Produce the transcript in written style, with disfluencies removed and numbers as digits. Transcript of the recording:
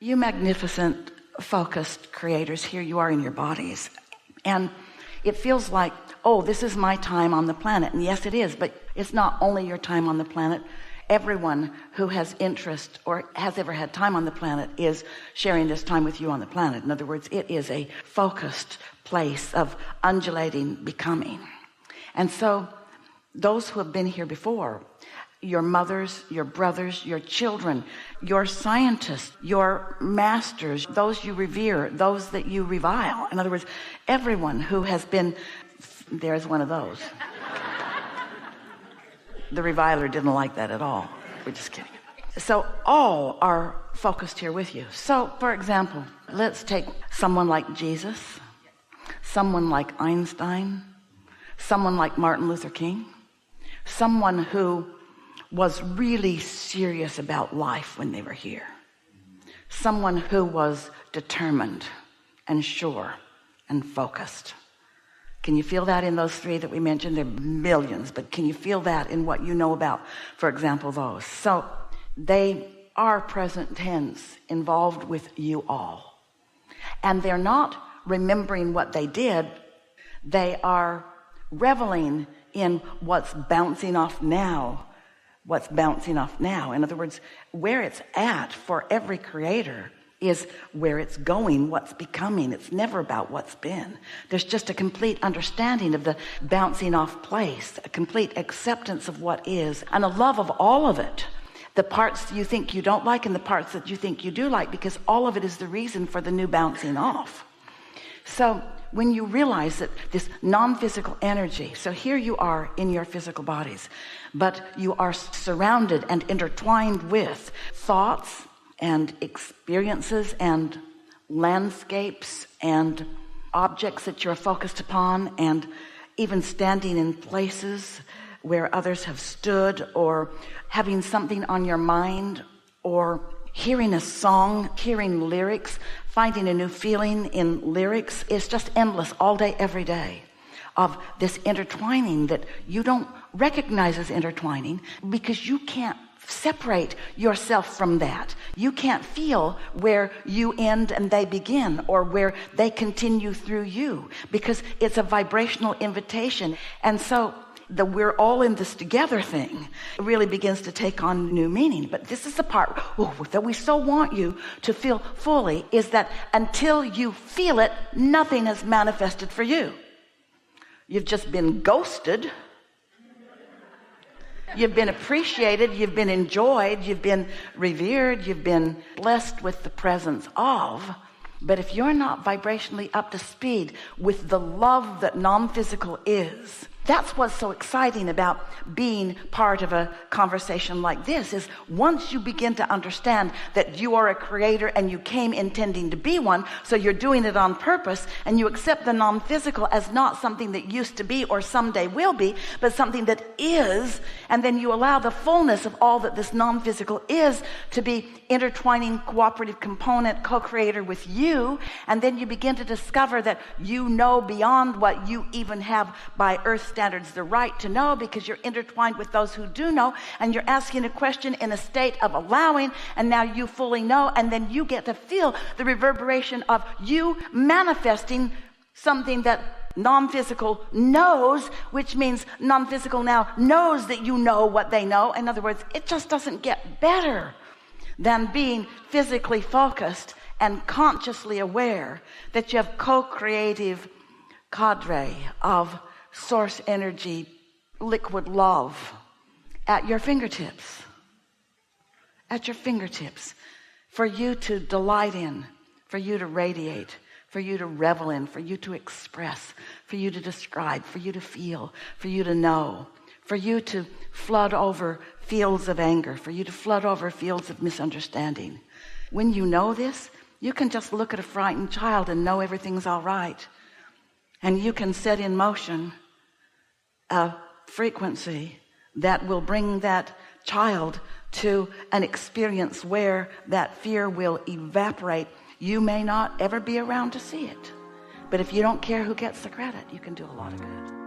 You magnificent, focused creators, here you are in your bodies. And it feels like, oh, this is my time on the planet. And yes, it is, but it's not only your time on the planet. Everyone who has interest or has ever had time on the planet is sharing this time with you on the planet. In other words, it is a focused place of undulating becoming. And so those who have been here before, your mothers, your brothers, your children, your scientists, your masters, those you revere, those that you revile. In other words, everyone who has been, there's one of those. The reviler didn't like that at all. We're just kidding. So all are focused here with you. So for example, let's take someone like Jesus, someone like Einstein, someone like Martin Luther King, someone who was really serious about life when they were here, someone who was determined and sure and focused. Can you feel that in those three that we mentioned? There are millions, but can you feel that in what you know about, for example, those? So they are present tense, involved with you all. And they're not remembering what they did. They are reveling in what's bouncing off now. What's bouncing off now. In other words, where it's at for every creator is where it's going, what's becoming. It's never about what's been. There's just a complete understanding of the bouncing off place, a complete acceptance of what is, and a love of all of it. The parts you think you don't like and the parts that you think you do like, because all of it is the reason for the new bouncing off. So when you realize that this non-physical energy, so here you are in your physical bodies, but you are surrounded and intertwined with thoughts and experiences and landscapes and objects that you're focused upon, and even standing in places where others have stood, or having something on your mind, or hearing a song, hearing lyrics, finding a new feeling in lyrics. Is just endless all day, every day, of this intertwining that you don't recognize as intertwining because you can't separate yourself from that. You can't feel where you end and they begin, or where they continue through you, because it's a vibrational invitation. And so the we're all in this together thing really begins to take on new meaning. But this is the part that we so want you to feel fully, is that until you feel it, nothing has manifested for you. You've just been ghosted. You've been appreciated, you've been enjoyed, you've been revered, you've been blessed with the presence of. But if you're not vibrationally up to speed with the love that non-physical is, that's what's so exciting about being part of a conversation like this, is once you begin to understand that you are a creator and you came intending to be one, so you're doing it on purpose, and you accept the non-physical as not something that used to be or someday will be, but something that is, and then you allow the fullness of all that this non-physical is to be intertwining, cooperative component, co-creator with you. And then you begin to discover that you know beyond what you even have by earth standards the right to know, because you're intertwined with those who do know, and you're asking a question in a state of allowing, and now you fully know. And then you get to feel the reverberation of you manifesting something that non-physical knows, which means non-physical now knows that you know what they know. In other words, it just doesn't get better than being physically focused and consciously aware that you have co-creative cadre of source energy, liquid love at your fingertips, for you to delight in, for you to radiate, for you to revel in, for you to express, for you to describe, for you to feel, for you to know, for you to flood over fields of anger, for you to flood over fields of misunderstanding. When you know this, you can just look at a frightened child and know everything's all right. And you can set in motion a frequency that will bring that child to an experience where that fear will evaporate. You may not ever be around to see it, but if you don't care who gets the credit, you can do a lot of good.